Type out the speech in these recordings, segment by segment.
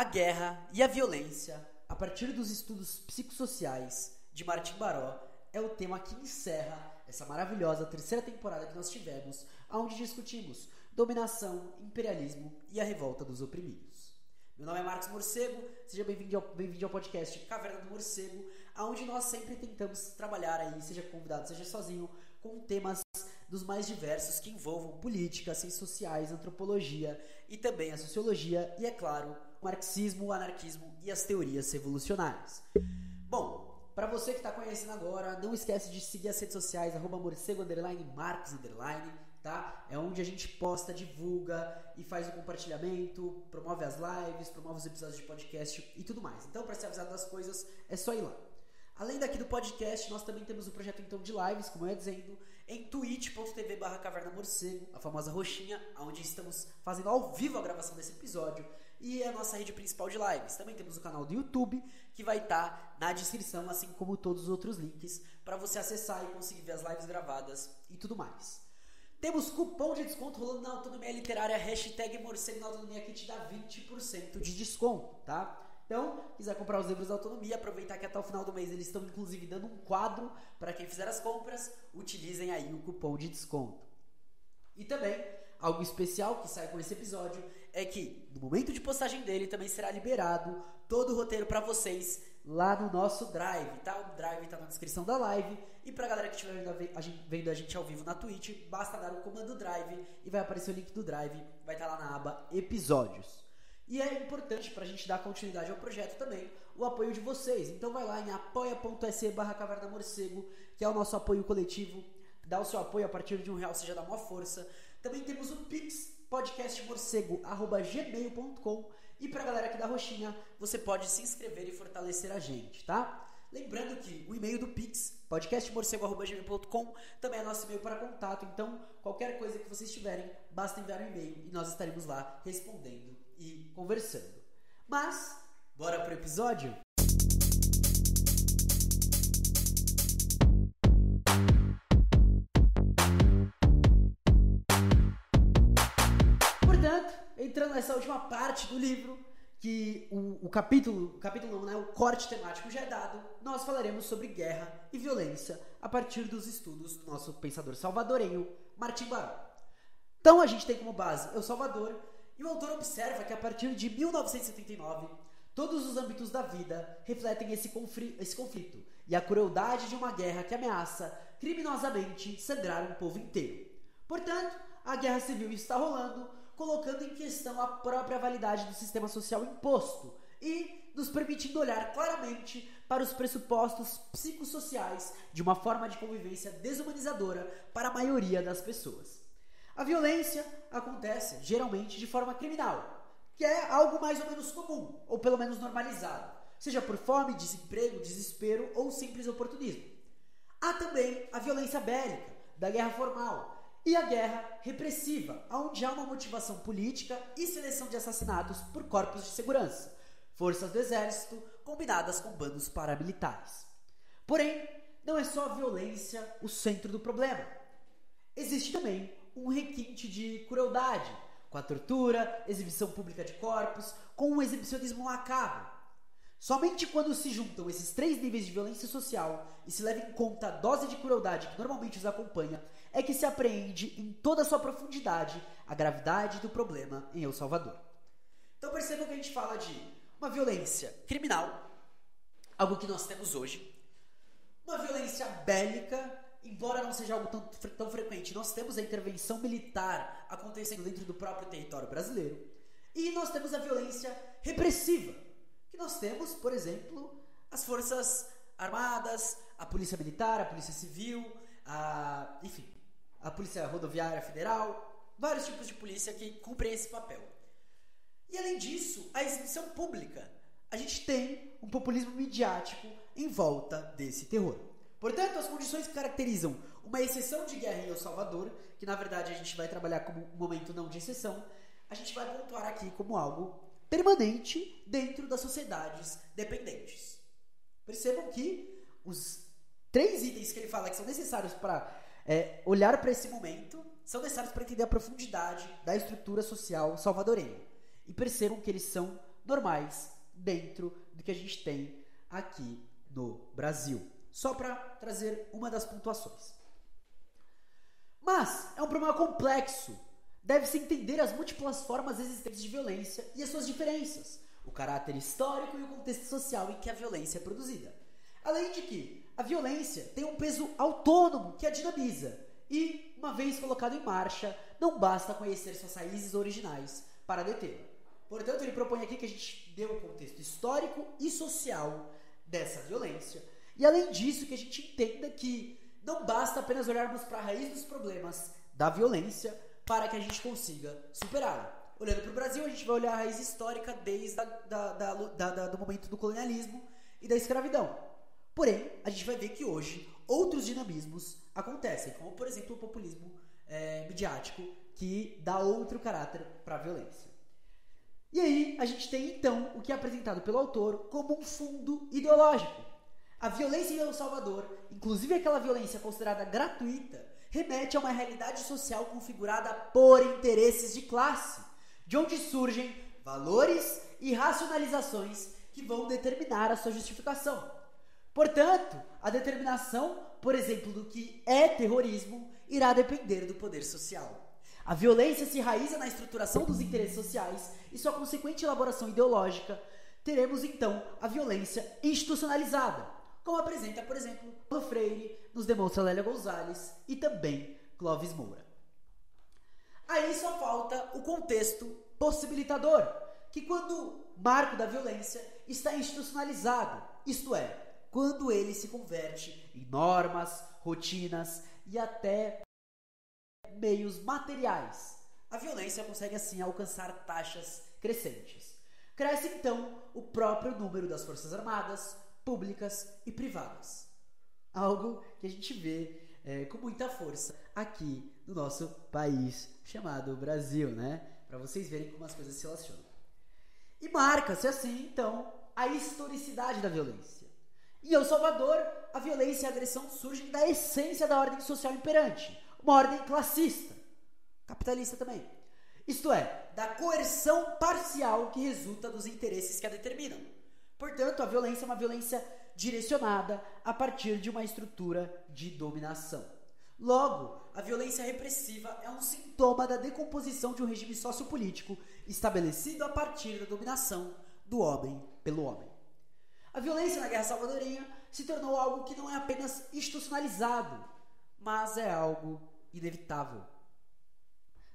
A guerra e a violência, a partir dos estudos psicossociais de Martim Baró, é o tema que encerra essa maravilhosa terceira temporada que nós tivemos, onde discutimos dominação, imperialismo e a revolta dos oprimidos. Meu nome é Marcos Morcego, seja bem-vindo ao podcast Caverna do Morcego, onde nós sempre tentamos trabalhar aí, seja convidado, seja sozinho, com temas dos mais diversos que envolvam política, ciências sociais, antropologia e também a sociologia e, é claro, o marxismo, o anarquismo e as teorias revolucionárias. Bom, para você que está conhecendo agora, não esquece de seguir as redes sociais, @morcego_, Marcos_, tá? É onde a gente posta, divulga e faz o compartilhamento, promove as lives, promove os episódios de podcast e tudo mais. Então, para ser avisado das coisas, é só ir lá. Além daqui do podcast, nós também temos o projeto então de lives, como eu ia dizendo, em twitch.tv/cavernamorcego, a famosa roxinha, onde estamos fazendo ao vivo a gravação desse episódio, e é a nossa rede principal de lives. Também temos o canal do YouTube, que vai estar na descrição, assim como todos os outros links, para você acessar e conseguir ver as lives gravadas e tudo mais. Temos cupom de desconto rolando na Autonomia Literária, #Morcego na Autonomia, que te dá 20% de desconto, tá? Então, quiser comprar os livros da Autonomia, aproveitar que até o final do mês eles estão inclusive dando um quadro para quem fizer as compras, utilizem aí o cupom de desconto. E também, algo especial que sai com esse episódio é que no momento de postagem dele também será liberado todo o roteiro para vocês lá no nosso Drive, tá? O Drive tá na descrição da live, e pra galera que estiver vendo a gente ao vivo na Twitch, basta dar o comando Drive e vai aparecer o link do Drive, vai estar lá na aba Episódios. E é importante pra gente dar continuidade ao projeto também o apoio de vocês. Então vai lá em apoia.se/cavernamorcego, que é o nosso apoio coletivo. Dá o seu apoio a partir de R$1, você já dá uma força. Também temos o Pix, podcastmorcego@gmail.com. E pra galera aqui da roxinha, você pode se inscrever e fortalecer a gente, tá? Lembrando que o e-mail do Pix, podcastmorcego@gmail.com, também é nosso e-mail para contato. Então, qualquer coisa que vocês tiverem, basta enviar um e-mail e nós estaremos lá respondendo e conversando. Mas, bora pro episódio? Portanto, entrando nessa última parte do livro, que o capítulo não, né? O corte temático já é dado, nós falaremos sobre guerra e violência a partir dos estudos do nosso pensador salvadorenho, Martim Baró. Então a gente tem como base El Salvador, e o autor observa que a partir de 1979, todos os âmbitos da vida refletem esse conflito e a crueldade de uma guerra que ameaça criminosamente sangrar um povo inteiro. Portanto, a guerra civil está rolando, colocando em questão a própria validade do sistema social imposto e nos permitindo olhar claramente para os pressupostos psicossociais de uma forma de convivência desumanizadora para a maioria das pessoas. A violência acontece geralmente de forma criminal, que é algo mais ou menos comum, ou pelo menos normalizado, seja por fome, desemprego, desespero ou simples oportunismo. Há também a violência bélica, da guerra formal, e a guerra repressiva, onde há uma motivação política e seleção de assassinatos por corpos de segurança, forças do exército combinadas com bandos paramilitares. Porém, não é só a violência o centro do problema. Existe também um requinte de crueldade, com a tortura, exibição pública de corpos, com um exibicionismo macabro. Somente quando se juntam esses três níveis de violência social e se leva em conta a dose de crueldade que normalmente os acompanha, é que se apreende em toda a sua profundidade a gravidade do problema em El Salvador. Então percebam que a gente fala de uma violência criminal, algo que nós temos hoje, uma violência bélica, embora não seja algo tão frequente, nós temos a intervenção militar acontecendo dentro do próprio território brasileiro, e nós temos a violência repressiva, que nós temos, por exemplo, as forças armadas, a polícia militar, a polícia civil, a polícia rodoviária federal, vários tipos de polícia que cumprem esse papel. E além disso, a exibição pública. A gente tem um populismo midiático em volta desse terror. Portanto, as condições que caracterizam uma exceção de guerra em El Salvador, que na verdade a gente vai trabalhar como um momento não de exceção, a gente vai pontuar aqui como algo permanente dentro das sociedades dependentes. Percebam que os 3 itens que ele fala que são necessários para olhar para esse momento são necessários para entender a profundidade da estrutura social salvadorenha. E percebam que eles são normais dentro do que a gente tem aqui no Brasil. Só para trazer uma das pontuações. Mas é um problema complexo. Deve-se entender as múltiplas formas existentes de violência e as suas diferenças, o caráter histórico e o contexto social em que a violência é produzida. Além de que a violência tem um peso autônomo que a dinamiza e, uma vez colocado em marcha, não basta conhecer suas raízes originais para detê-la. Portanto, ele propõe aqui que a gente dê um contexto histórico e social dessa violência e, além disso, que a gente entenda que não basta apenas olharmos para a raiz dos problemas da violência para que a gente consiga superá-la. Olhando para o Brasil, a gente vai olhar a raiz histórica desde do momento do colonialismo e da escravidão. Porém, a gente vai ver que hoje outros dinamismos acontecem, como, por exemplo, o populismo midiático, que dá outro caráter para a violência. E aí, a gente tem, então, o que é apresentado pelo autor como um fundo ideológico. A violência em El Salvador, inclusive aquela violência considerada gratuita, remete a uma realidade social configurada por interesses de classe, de onde surgem valores e racionalizações que vão determinar a sua justificação. Portanto, a determinação, por exemplo, do que é terrorismo, irá depender do poder social. A violência se enraiza na estruturação dos interesses sociais e sua consequente elaboração ideológica. Teremos, então, a violência institucionalizada, como apresenta, por exemplo, Paulo Freire, nos demonstra Lélia Gonzalez e também Clóvis Moura. Aí só falta o contexto possibilitador, que quando o marco da violência está institucionalizado, isto é, quando ele se converte em normas, rotinas e até meios materiais. A violência consegue assim alcançar taxas crescentes. Cresce então o próprio número das forças armadas, públicas e privadas. Algo que a gente vê com muita força aqui no nosso país chamado Brasil, né? Para vocês verem como as coisas se relacionam. E marca-se assim, então, a historicidade da violência. Em El Salvador, a violência e a agressão surgem da essência da ordem social imperante, uma ordem classista, capitalista também. Isto é, da coerção parcial que resulta dos interesses que a determinam. Portanto, a violência é uma violência direcionada a partir de uma estrutura de dominação. Logo, a violência repressiva é um sintoma da decomposição de um regime sociopolítico estabelecido a partir da dominação do homem pelo homem. A violência na Guerra Salvadorenha se tornou algo que não é apenas institucionalizado, mas é algo inevitável.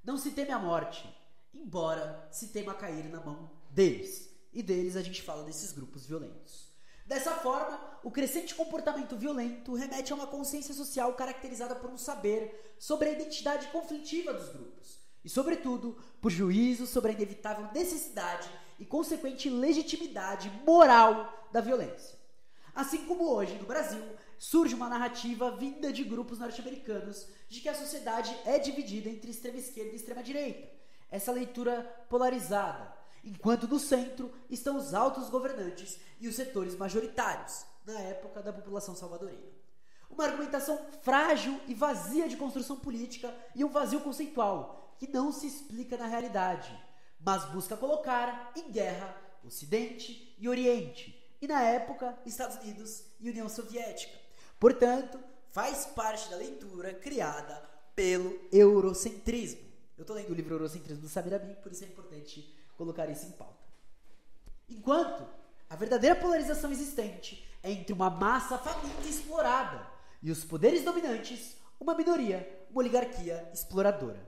Não se teme a morte, embora se tema cair na mão deles. E deles a gente fala desses grupos violentos. Dessa forma, o crescente comportamento violento remete a uma consciência social caracterizada por um saber sobre a identidade conflitiva dos grupos e, sobretudo, por juízo sobre a inevitável necessidade e consequente legitimidade moral da violência. Assim como hoje, no Brasil, surge uma narrativa vinda de grupos norte-americanos de que a sociedade é dividida entre extrema esquerda e extrema direita. Essa leitura polarizada, enquanto no centro estão os altos governantes e os setores majoritários, na época da população salvadorenha. Uma argumentação frágil e vazia de construção política e um vazio conceitual, que não se explica na realidade, mas busca colocar em guerra Ocidente e Oriente, e na época Estados Unidos e União Soviética. Portanto, faz parte da leitura criada pelo eurocentrismo. Eu estou lendo o livro Eurocentrismo do Samir Amin, por isso é importante colocar isso em pauta. Enquanto a verdadeira polarização existente é entre uma massa faminta e explorada e os poderes dominantes, uma minoria, uma oligarquia exploradora.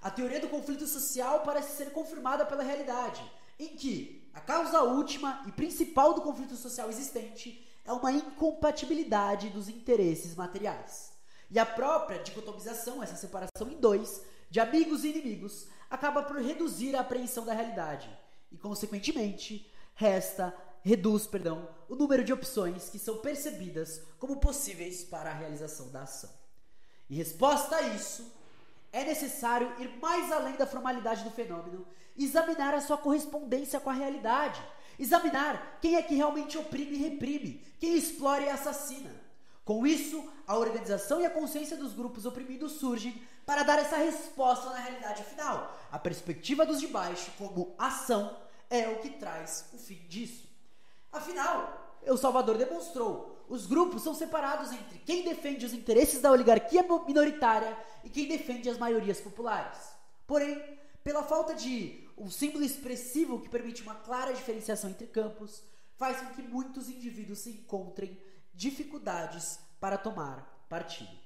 A teoria do conflito social parece ser confirmada pela realidade, em que a causa última e principal do conflito social existente é uma incompatibilidade dos interesses materiais. E a própria dicotomização, essa separação em dois, de amigos e inimigos, acaba por reduzir a apreensão da realidade e, consequentemente, reduz o número de opções que são percebidas como possíveis para a realização da ação. Em resposta a isso, é necessário ir mais além da formalidade do fenômeno e examinar a sua correspondência com a realidade, examinar quem é que realmente oprime e reprime, quem explora e assassina. Com isso, a organização e a consciência dos grupos oprimidos surgem para dar essa resposta na realidade final. A perspectiva dos de baixo como ação é o que traz o fim disso. Afinal, El Salvador demonstrou, os grupos são separados entre quem defende os interesses da oligarquia minoritária e quem defende as maiorias populares. Porém, pela falta de um símbolo expressivo que permite uma clara diferenciação entre campos, faz com que muitos indivíduos se encontrem dificuldades para tomar partido.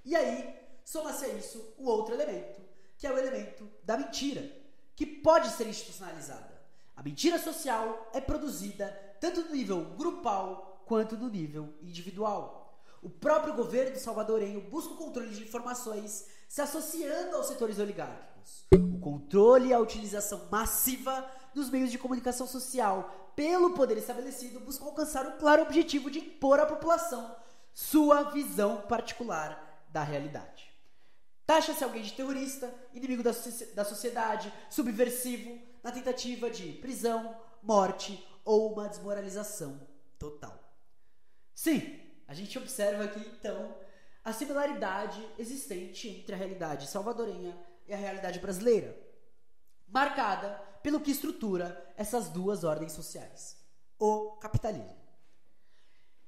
E aí, soma-se a isso o outro elemento, que é o elemento da mentira, que pode ser institucionalizada. A mentira social é produzida tanto no nível grupal quanto no nível individual. O próprio governo salvadorenho busca o controle de informações se associando aos setores oligárquicos. O controle e a utilização massiva dos meios de comunicação social pelo poder estabelecido buscam alcançar o claro objetivo de impor à população sua visão particular da realidade. Taxa-se alguém de terrorista, inimigo da sociedade, subversivo, na tentativa de prisão, morte ou uma desmoralização total. Sim, a gente observa aqui, então, a similaridade existente entre a realidade salvadorenha e a realidade brasileira, marcada pelo que estrutura essas duas ordens sociais, o capitalismo.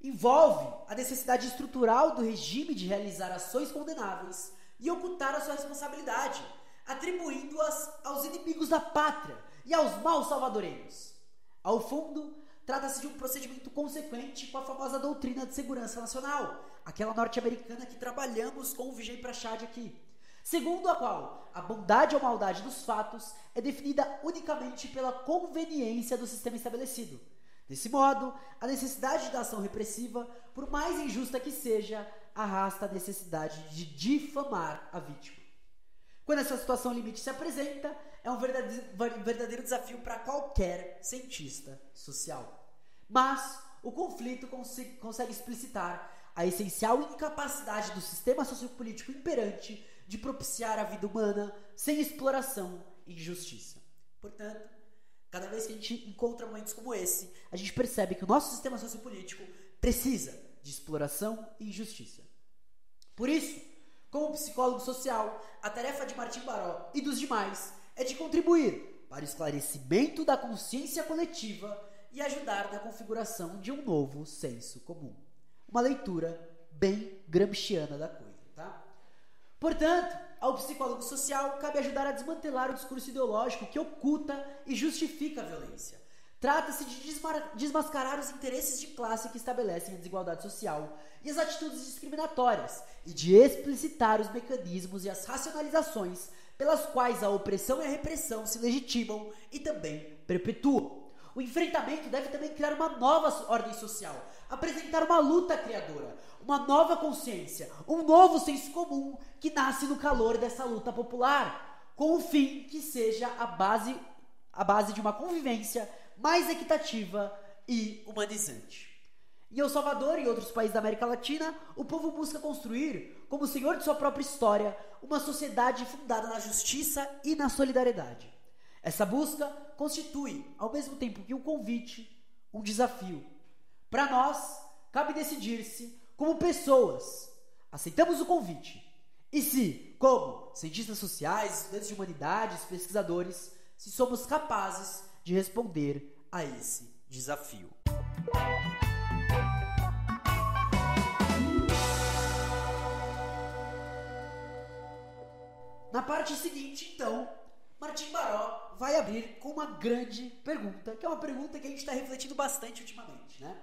Envolve a necessidade estrutural do regime de realizar ações condenáveis e ocultar a sua responsabilidade, atribuindo-as aos inimigos da pátria e aos maus salvadorenhos. Ao fundo, trata-se de um procedimento consequente com a famosa doutrina de segurança nacional, aquela norte-americana que trabalhamos com o Vijay Prashad aqui, segundo a qual a bondade ou maldade dos fatos é definida unicamente pela conveniência do sistema estabelecido. Desse modo, a necessidade da ação repressiva, por mais injusta que seja, arrasta a necessidade de difamar a vítima. Quando essa situação limite se apresenta, é um verdadeiro desafio para qualquer cientista social. Mas o conflito consegue explicitar a essencial incapacidade do sistema sociopolítico imperante de propiciar a vida humana sem exploração e injustiça. Portanto, cada vez que a gente encontra momentos como esse, a gente percebe que o nosso sistema sociopolítico precisa de exploração e injustiça. Por isso, como psicólogo social, a tarefa de Martim Baró e dos demais é de contribuir para o esclarecimento da consciência coletiva e ajudar na configuração de um novo senso comum. Uma leitura bem gramsciana da coisa, tá? Portanto, ao psicólogo social cabe ajudar a desmantelar o discurso ideológico que oculta e justifica a violência. Trata-se de desmascarar os interesses de classe que estabelecem a desigualdade social e as atitudes discriminatórias e de explicitar os mecanismos e as racionalizações pelas quais a opressão e a repressão se legitimam e também perpetuam. O enfrentamento deve também criar uma nova ordem social, apresentar uma luta criadora, uma nova consciência, um novo senso comum que nasce no calor dessa luta popular, com o fim que seja a base de uma convivência mais equitativa e humanizante. Em El Salvador e outros países da América Latina, o povo busca construir, como senhor de sua própria história, uma sociedade fundada na justiça e na solidariedade. Essa busca constitui, ao mesmo tempo que um convite, um desafio. Para nós, cabe decidir-se como pessoas. Aceitamos o convite. E se, como cientistas sociais, estudantes de humanidades, pesquisadores, se somos capazes de responder a esse desafio. Na parte seguinte, então, Martim Baró vai abrir com uma grande pergunta, que é uma pergunta que a gente está refletindo bastante ultimamente, né?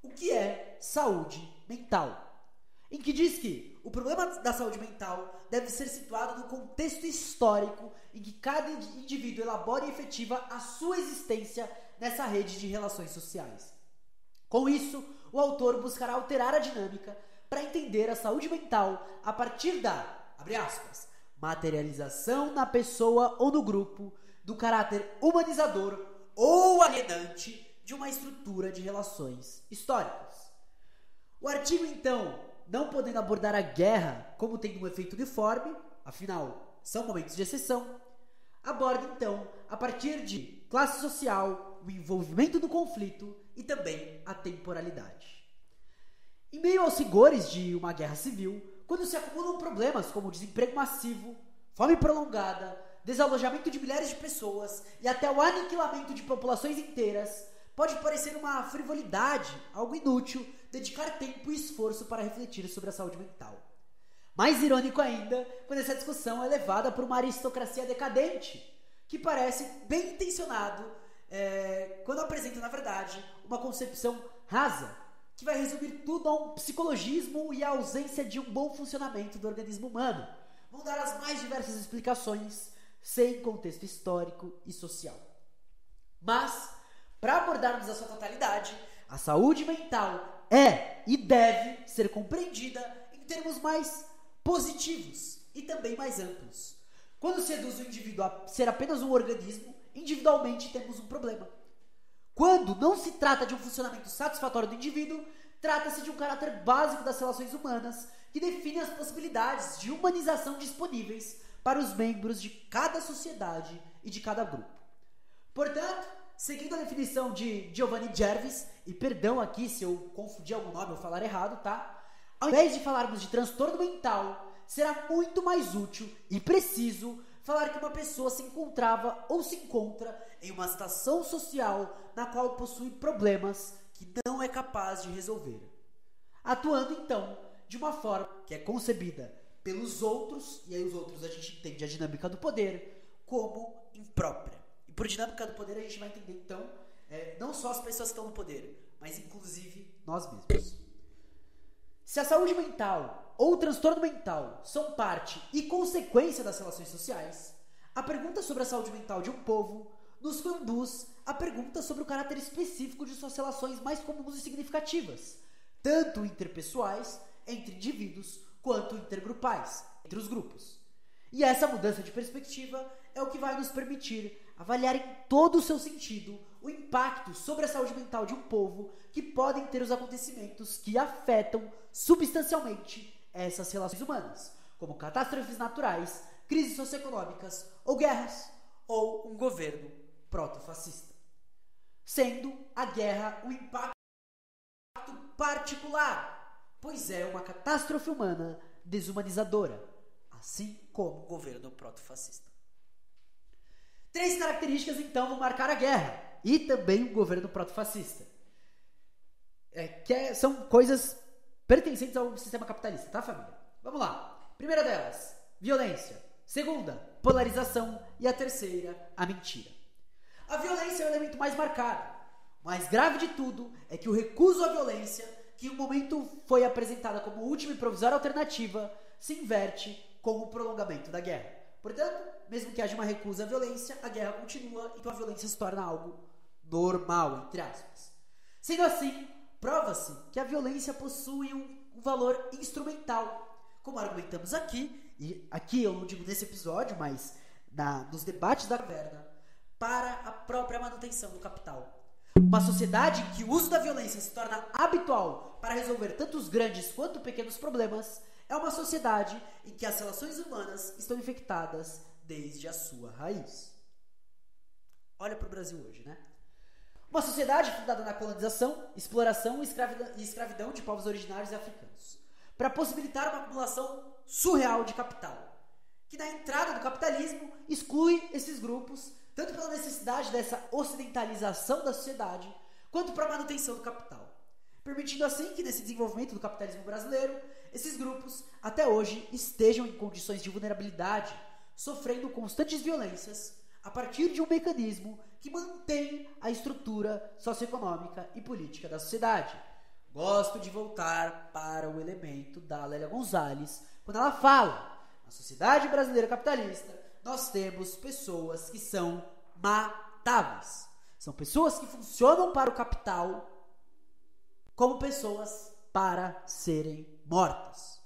O que é saúde mental? Em que diz que o problema da saúde mental deve ser situado no contexto histórico em que cada indivíduo elabora e efetiva a sua existência nessa rede de relações sociais. Com isso, o autor buscará alterar a dinâmica para entender a saúde mental a partir da, abre aspas, materialização na pessoa ou no grupo do caráter humanizador ou alienante de uma estrutura de relações históricas. O artigo, então, não podendo abordar a guerra como tendo um efeito uniforme, afinal, são momentos de exceção, aborda, então, a partir de classe social, o envolvimento do conflito e também a temporalidade. Em meio aos rigores de uma guerra civil, quando se acumulam problemas como desemprego massivo, fome prolongada, desalojamento de milhares de pessoas e até o aniquilamento de populações inteiras, pode parecer uma frivolidade, algo inútil, dedicar tempo e esforço para refletir sobre a saúde mental. Mais irônico ainda, quando essa discussão é levada por uma aristocracia decadente, que parece bem intencionado, quando apresenta, na verdade, uma concepção rasa, que vai resumir tudo a um psicologismo e a ausência de um bom funcionamento do organismo humano. Vão dar as mais diversas explicações, sem contexto histórico e social. Mas, para abordarmos a sua totalidade, a saúde mental é e deve ser compreendida em termos mais positivos e também mais amplos. Quando se reduz o indivíduo a ser apenas um organismo, individualmente temos um problema. Quando não se trata de um funcionamento satisfatório do indivíduo, trata-se de um caráter básico das relações humanas que define as possibilidades de humanização disponíveis para os membros de cada sociedade e de cada grupo. Portanto, seguindo a definição de Giovanni Gervis, e perdão aqui se eu confundir algum nome ou falar errado, tá? Ao invés de falarmos de transtorno mental, será muito mais útil e preciso falar que uma pessoa se encontrava ou se encontra em uma situação social na qual possui problemas que não é capaz de resolver. Atuando, então, de uma forma que é concebida pelos outros, e aí os outros a gente entende a dinâmica do poder, como imprópria. E por dinâmica do poder a gente vai entender, então, não só as pessoas que estão no poder, mas inclusive nós mesmos. Se a saúde mental ou o transtorno mental são parte e consequência das relações sociais, a pergunta sobre a saúde mental de um povo nos conduz à pergunta sobre o caráter específico de suas relações mais comuns e significativas, tanto interpessoais, entre indivíduos, quanto intergrupais, entre os grupos. E essa mudança de perspectiva é o que vai nos permitir avaliar em todo o seu sentido o impacto sobre a saúde mental de um povo que podem ter os acontecimentos que afetam substancialmente essas relações humanas, como catástrofes naturais, crises socioeconômicas ou guerras, ou um governo proto-fascista. Sendo a guerra um impacto particular, pois é uma catástrofe humana desumanizadora, assim como o governo proto-fascista. 3 características, então, vão marcar a guerra e também o governo proto-fascista. São coisas pertencentes ao sistema capitalista, tá, família? Vamos lá. Primeira delas, violência. Segunda, polarização. E a terceira, a mentira. A violência é o elemento mais marcado. O mais grave de tudo é que o recuso à violência, que em um momento foi apresentada como última e provisória alternativa, se inverte com o prolongamento da guerra. Portanto, mesmo que haja uma recusa à violência, a guerra continua, então a violência se torna algo normal, entre aspas. Sendo assim, prova-se que a violência possui um valor instrumental, como argumentamos aqui, e aqui eu não digo nesse episódio, mas nos debates da caverna, para a própria manutenção do capital. Uma sociedade em que o uso da violência se torna habitual para resolver tanto os grandes quanto pequenos problemas é uma sociedade em que as relações humanas estão infectadas desde a sua raiz. Olha para o Brasil hoje, né? Uma sociedade fundada na colonização, exploração e escravidão de povos originários e africanos, para possibilitar uma acumulação surreal de capital, que na entrada do capitalismo exclui esses grupos, tanto pela necessidade dessa ocidentalização da sociedade, quanto para a manutenção do capital, permitindo assim que nesse desenvolvimento do capitalismo brasileiro, esses grupos até hoje estejam em condições de vulnerabilidade, sofrendo constantes violências a partir de um mecanismo que mantém a estrutura socioeconômica e política da sociedade. Gosto de voltar para o elemento da Lélia Gonzalez, quando ela fala: na sociedade brasileira capitalista, nós temos pessoas que são matáveis. São pessoas que funcionam para o capital como pessoas para serem mortas.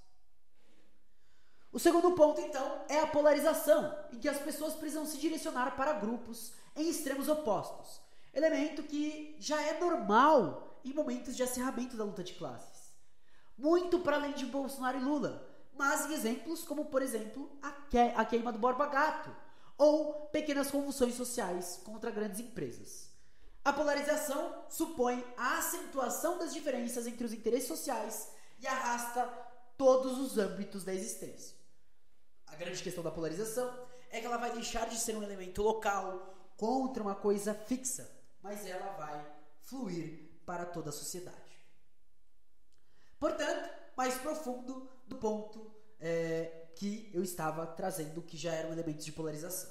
O segundo ponto, então, é a polarização, em que as pessoas precisam se direcionar para grupos em extremos opostos, elemento que já é normal em momentos de acirramento da luta de classes. Muito para além de Bolsonaro e Lula, mas em exemplos como, por exemplo, a queima do Borba Gato, ou pequenas convulsões sociais contra grandes empresas. A polarização supõe a acentuação das diferenças entre os interesses sociais e arrasta todos os âmbitos da existência. A grande questão da polarização é que ela vai deixar de ser um elemento local contra uma coisa fixa, mas ela vai fluir para toda a sociedade. Portanto, mais profundo do ponto que eu estava trazendo, que já eram elementos de polarização.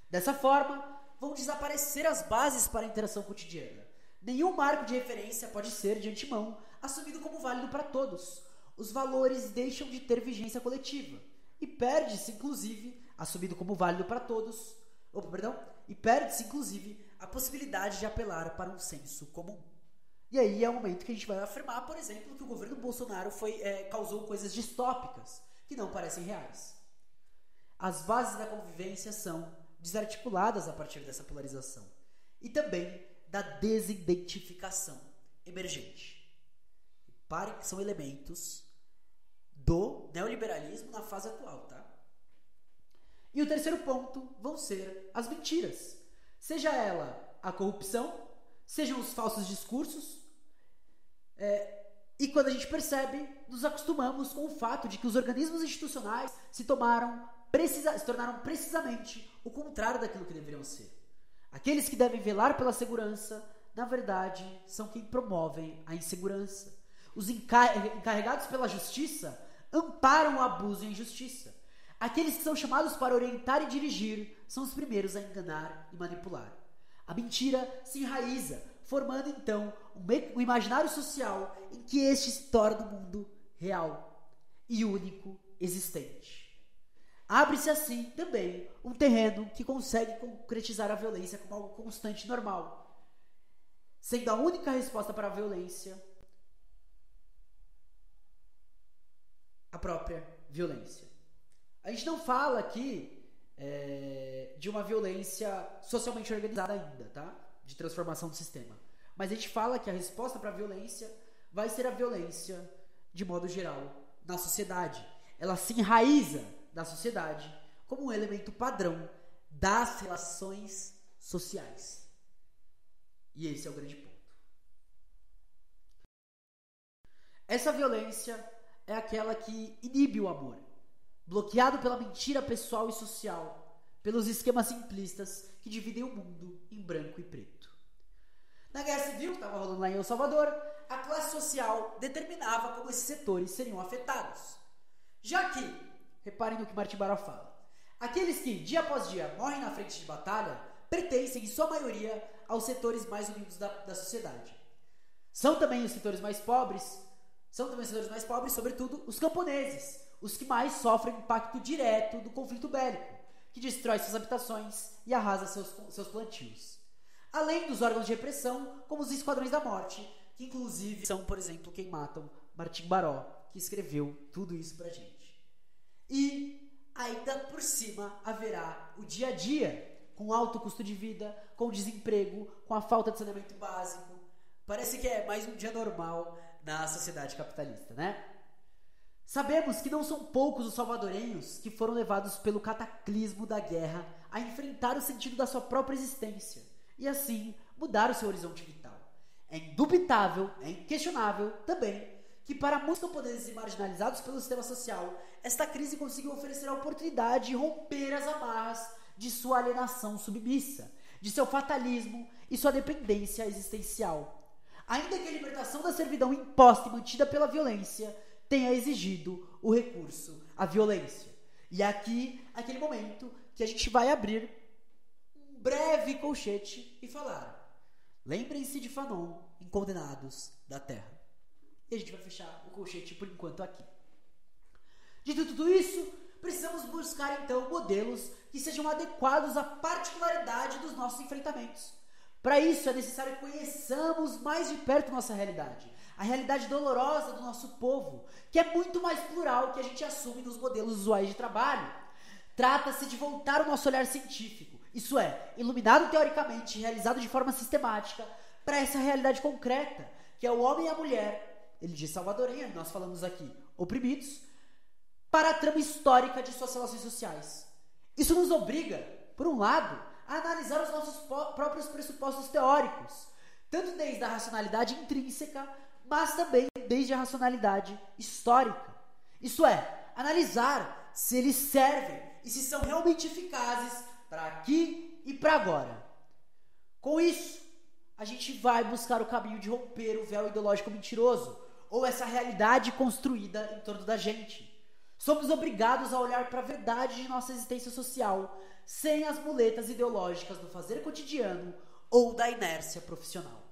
Dessa forma, vão desaparecer as bases para a interação cotidiana. Nenhum marco de referência pode ser, de antemão, assumido como válido para todos. Os valores deixam de ter vigência coletiva e perde-se, inclusive, assumido como válido para todos, e perde-se, inclusive, a possibilidade de apelar para um senso comum. E aí é o momento que a gente vai afirmar, por exemplo, que o governo Bolsonaro causou coisas distópicas que não parecem reais. As bases da convivência são desarticuladas a partir dessa polarização e também da desidentificação emergente. Reparem que são elementos do neoliberalismo na fase atual, tá? E o terceiro ponto vão ser as mentiras. Seja ela a corrupção, sejam os falsos discursos. E quando a gente percebe, nos acostumamos com o fato de que os organismos institucionais se tornaram precisamente o contrário daquilo que deveriam ser. Aqueles que devem velar pela segurança, na verdade, são quem promovem a insegurança. Os encarregados pela justiça amparam o abuso e a injustiça. Aqueles que são chamados para orientar e dirigir são os primeiros a enganar e manipular. A mentira se enraiza, formando então um imaginário social em que este se torna o mundo real e único existente. Abre-se assim também um terreno que consegue concretizar a violência como algo constante e normal, sendo a única resposta para a violência a própria violência. A gente não fala aqui de uma violência socialmente organizada ainda, tá? De transformação do sistema. Mas a gente fala que a resposta para a violência vai ser a violência de modo geral na sociedade. Ela se enraiza da sociedade como um elemento padrão das relações sociais. E esse é o grande ponto. Essa violência é aquela que inibe o amor, bloqueado pela mentira pessoal e social, pelos esquemas simplistas que dividem o mundo em branco e preto. Na Guerra Civil, que estava rolando lá em El Salvador, a classe social determinava como esses setores seriam afetados. Já que, reparem no que Martim Baró fala, aqueles que, dia após dia, morrem na frente de batalha, pertencem, em sua maioria, aos setores mais humildes da sociedade. São também os setores mais pobres, sobretudo os camponeses, os que mais sofrem o impacto direto do conflito bélico, que destrói suas habitações e arrasa seus plantios. Além dos órgãos de repressão, como os esquadrões da morte, que inclusive são, por exemplo, quem matam Martim Baró, que escreveu tudo isso pra gente. E ainda por cima haverá o dia a dia, com alto custo de vida, com desemprego, com a falta de saneamento básico. Parece que é mais um dia normal na sociedade capitalista, né? Sabemos que não são poucos os salvadorenhos que foram levados pelo cataclismo da guerra a enfrentar o sentido da sua própria existência e assim mudar o seu horizonte vital. É indubitável, é inquestionável também que para muitos camponeses e marginalizados pelo sistema social, esta crise conseguiu oferecer a oportunidade de romper as amarras de sua alienação submissa, de seu fatalismo e sua dependência existencial. Ainda que a libertação da servidão imposta e mantida pela violência tenha exigido o recurso à violência. E aqui, aquele momento que a gente vai abrir um breve colchete e falar: lembrem-se de Fanon em Condenados da Terra. E a gente vai fechar o colchete por enquanto aqui. Dito tudo isso, precisamos buscar então modelos que sejam adequados à particularidade dos nossos enfrentamentos. Para isso é necessário que conheçamos mais de perto nossa realidade, a realidade dolorosa do nosso povo, que é muito mais plural que a gente assume nos modelos usuais de trabalho. Trata-se de voltar o nosso olhar científico, isso é, iluminado teoricamente e realizado de forma sistemática, para essa realidade concreta, que é o homem e a mulher, ele diz salvadorenha, nós falamos aqui, oprimidos, para a trama histórica de suas relações sociais. Isso nos obriga, por um lado, a analisar os nossos próprios pressupostos teóricos, tanto desde a racionalidade intrínseca, mas também desde a racionalidade histórica. Isso é, analisar se eles servem e se são realmente eficazes para aqui e para agora. Com isso, a gente vai buscar o caminho de romper o véu ideológico mentiroso, ou essa realidade construída em torno da gente. Somos obrigados a olhar para a verdade de nossa existência social, sem as muletas ideológicas do fazer cotidiano ou da inércia profissional.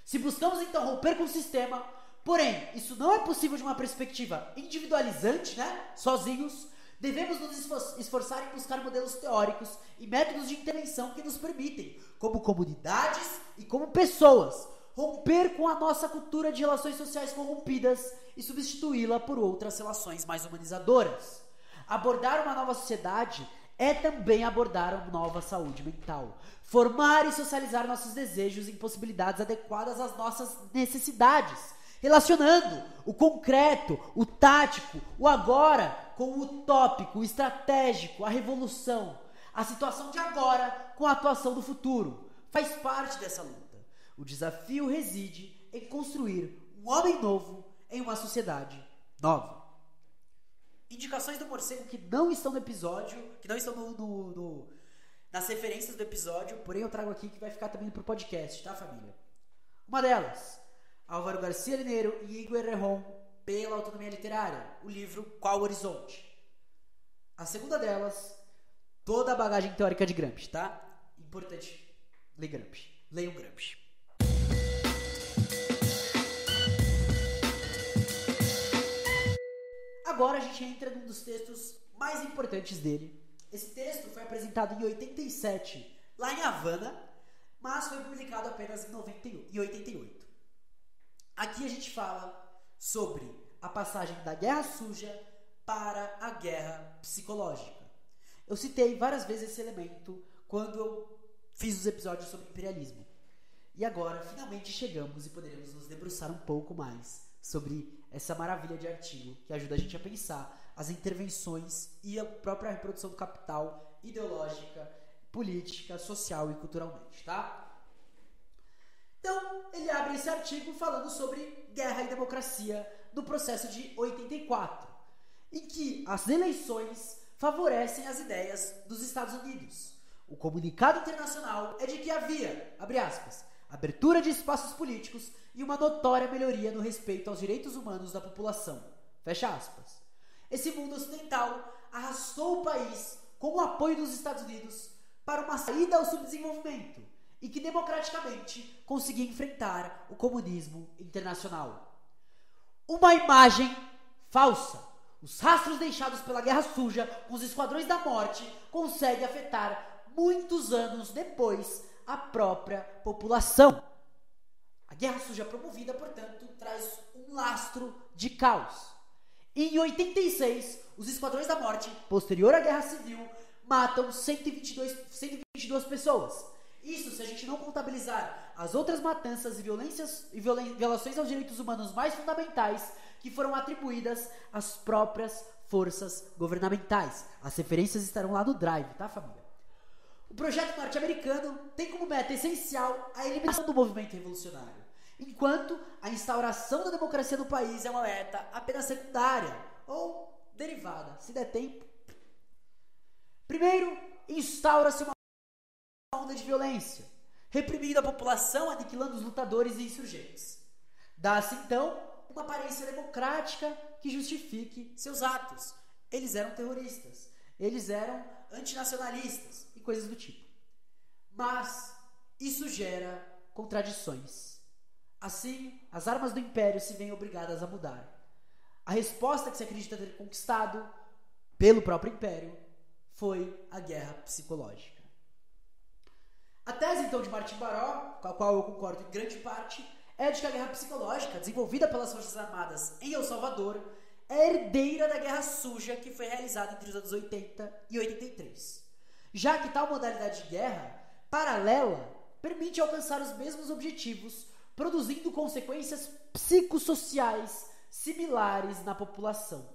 Se buscamos então romper com o sistema, porém, isso não é possível de uma perspectiva individualizante, sozinhos, devemos nos esforçar em buscar modelos teóricos e métodos de intervenção que nos permitem, como comunidades e como pessoas, romper com a nossa cultura de relações sociais corrompidas e substituí-la por outras relações mais humanizadoras. Abordar uma nova sociedade é também abordar uma nova saúde mental. Formar e socializar nossos desejos em possibilidades adequadas às nossas necessidades, relacionando o concreto, o tático, o agora com o utópico, o estratégico, a revolução, a situação de agora com a atuação do futuro. Faz parte dessa luta. O desafio reside em construir um homem novo em uma sociedade nova. Indicações do morcego que não estão no episódio, que não estão nas referências do episódio, porém eu trago aqui que vai ficar também pro podcast, tá, família? Uma delas, Álvaro Garcia Lineiro e Igor Errejón, Pela Autonomia Literária, o livro Qual o Horizonte? A segunda delas, toda a bagagem teórica de Gramsci, tá? Importante, leiam Gramsci. Agora a gente entra num dos textos mais importantes dele. Esse texto foi apresentado em 87, lá em Havana, mas foi publicado apenas em 88. Aqui a gente fala sobre a passagem da guerra suja para a guerra psicológica. Eu citei várias vezes esse elemento quando eu fiz os episódios sobre imperialismo. E agora, finalmente chegamos e poderemos nos debruçar um pouco mais sobre essa maravilha de artigo que ajuda a gente a pensar as intervenções e a própria reprodução do capital ideológica, política, social e culturalmente, tá? Então, ele abre esse artigo falando sobre guerra e democracia no processo de 84, em que as eleições favorecem as ideias dos Estados Unidos. O comunicado internacional é de que havia, abre aspas, abertura de espaços políticos e uma notória melhoria no respeito aos direitos humanos da população. Fecha aspas. Esse mundo ocidental arrastou o país com o apoio dos Estados Unidos para uma saída ao subdesenvolvimento e que democraticamente conseguia enfrentar o comunismo internacional. Uma imagem falsa. Os rastros deixados pela Guerra Suja com os esquadrões da morte conseguem afetar muitos anos depois a própria população. A Guerra Suja promovida, portanto, traz um lastro de caos. Em 86, os Esquadrões da Morte, posterior à Guerra Civil, matam 122 pessoas. Isso se a gente não contabilizar as outras matanças e violações aos direitos humanos mais fundamentais que foram atribuídas às próprias forças governamentais. As referências estarão lá no Drive, tá, família? O projeto norte-americano tem como meta essencial a eliminação do movimento revolucionário, enquanto a instauração da democracia no país é uma meta apenas secundária ou derivada, se der tempo. Primeiro, instaura-se uma onda de violência, reprimindo a população, aniquilando os lutadores e insurgentes. Dá-se, então, uma aparência democrática que justifique seus atos. Eles eram terroristas, eles eram antinacionalistas e coisas do tipo. Mas isso gera contradições. Assim, as armas do Império se veem obrigadas a mudar. A resposta que se acredita ter conquistado pelo próprio Império foi a guerra psicológica. A tese, então, de Martim Baró, com a qual eu concordo em grande parte, é de que a guerra psicológica, desenvolvida pelas Forças Armadas em El Salvador, é herdeira da Guerra Suja que foi realizada entre os anos 80 e 83. Já que tal modalidade de guerra, paralela, permite alcançar os mesmos objetivos, produzindo consequências psicossociais similares na população.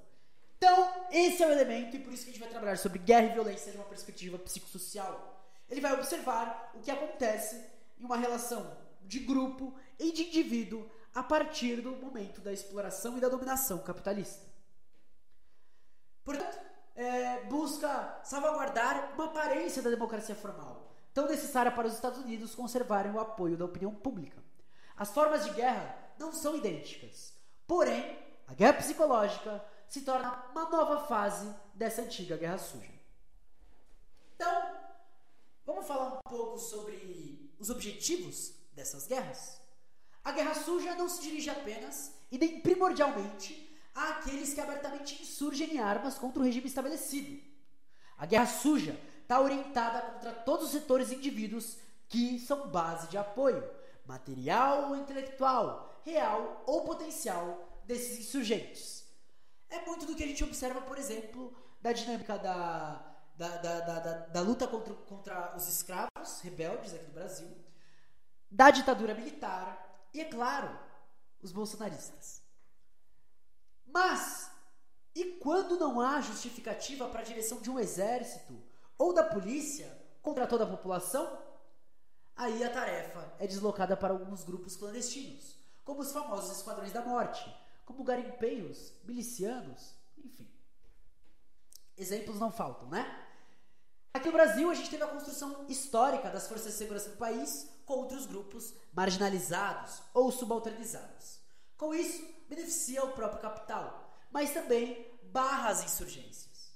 Então, esse é o elemento e por isso que a gente vai trabalhar sobre guerra e violência de uma perspectiva psicossocial. Ele vai observar o que acontece em uma relação de grupo e de indivíduo a partir do momento da exploração e da dominação capitalista. Portanto, busca salvaguardar uma aparência da democracia formal, tão necessária para os Estados Unidos conservarem o apoio da opinião pública. As formas de guerra não são idênticas, porém, a guerra psicológica se torna uma nova fase dessa antiga guerra suja. Então, vamos falar um pouco sobre os objetivos dessas guerras? A guerra suja não se dirige apenas e nem primordialmente àqueles que abertamente insurgem em armas contra o regime estabelecido. A guerra suja está orientada contra todos os setores e indivíduos que são base de apoio, material ou intelectual, real ou potencial desses insurgentes. É muito do que a gente observa, por exemplo, da dinâmica da luta contra os escravos rebeldes aqui do Brasil, da ditadura militar e, é claro, os bolsonaristas. Mas, e quando não há justificativa para a direção de um exército ou da polícia contra toda a população? Aí a tarefa é deslocada para alguns grupos clandestinos, como os famosos esquadrões da morte, como garimpeiros, milicianos, enfim. Exemplos não faltam, né? Aqui no Brasil, a gente teve a construção histórica das forças de segurança do país contra os grupos marginalizados ou subalternizados. Com isso, beneficia o próprio capital, mas também barra as insurgências.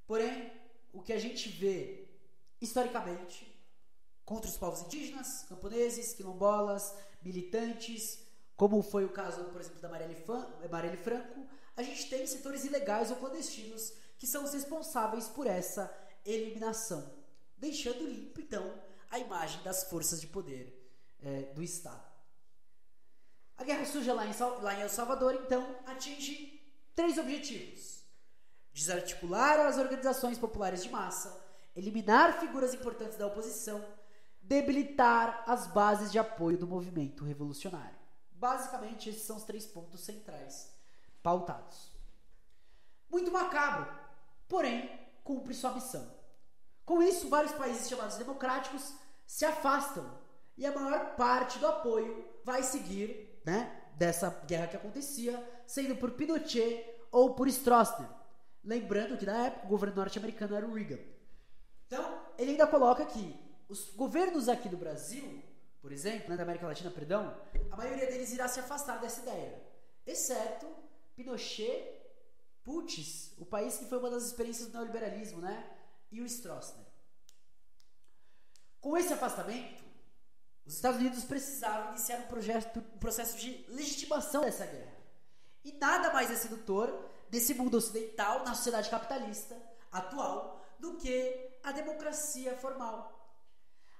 Porém, o que a gente vê historicamente contra os povos indígenas, camponeses, quilombolas, militantes, como foi o caso, por exemplo, da Marielle Franco, a gente tem setores ilegais ou clandestinos que são os responsáveis por essa eliminação, deixando limpo, então, a imagem das forças de poder do Estado. A guerra suja lá em El Salvador, então, atinge 3 objetivos: desarticular as organizações populares de massa, eliminar figuras importantes da oposição, debilitar as bases de apoio do movimento revolucionário. Basicamente, esses são os 3 pontos centrais pautados. Muito macabro, porém, cumpre sua missão. Com isso, vários países chamados democráticos se afastam e a maior parte do apoio vai seguir, dessa guerra que acontecia, sendo por Pinochet ou por Stroessner. Lembrando que na época o governo norte-americano era o Reagan. Então, ele ainda coloca que os governos aqui do Brasil, por exemplo, da América Latina, a maioria deles irá se afastar dessa ideia, exceto Pinochet, o país que foi uma das experiências do neoliberalismo, e o Stroessner. Com esse afastamento, os Estados Unidos precisavam iniciar um processo de legitimação dessa guerra. E nada mais é sedutor desse mundo ocidental na sociedade capitalista atual do que a democracia formal.